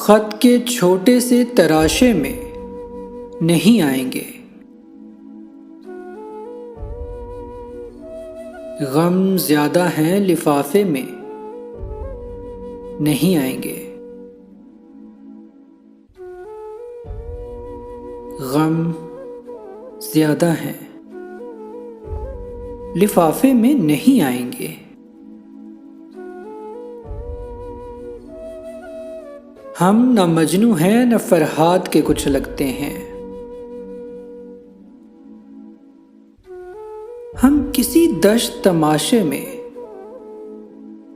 खत के छोटे से तराशे में नहीं आएंगे। गम ज्यादा हैं लिफाफे में नहीं आएंगे। गम ज्यादा हैं लिफाफे में नहीं आएंगे। हम न मजनू हैं न फरहाद के कुछ लगते हैं। हम किसी दश्त तमाशे में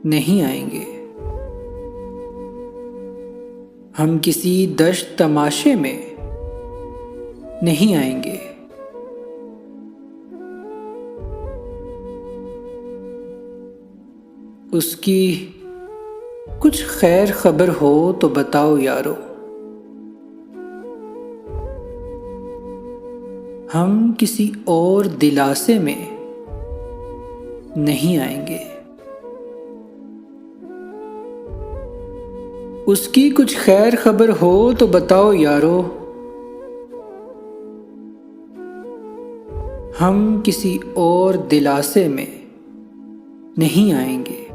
नहीं आएंगे। हम किसी दश्त तमाशे में नहीं आएंगे। उसकी कुछ खैर खबर हो तो बताओ यारो। हम किसी और दिलासे में नहीं आएंगे। उसकी कुछ खैर खबर हो तो बताओ यारो। हम किसी और दिलासे में नहीं आएंगे।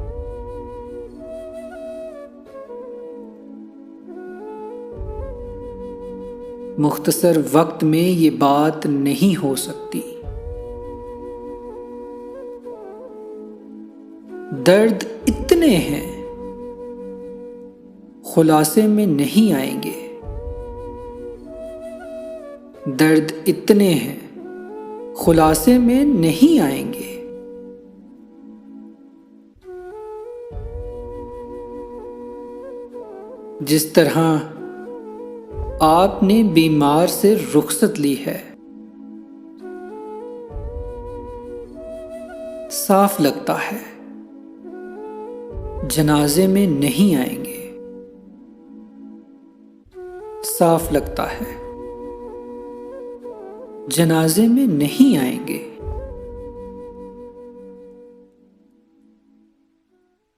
मुख्तसर वक्त में ये बात नहीं हो सकती। दर्द इतने हैं खुलासे में नहीं आएंगे। दर्द इतने हैं खुलासे में नहीं आएंगे। जिस तरह आपने बीमार से रुखसत ली है, साफ लगता है जनाजे में नहीं आएंगे। साफ लगता है जनाजे में नहीं आएंगे।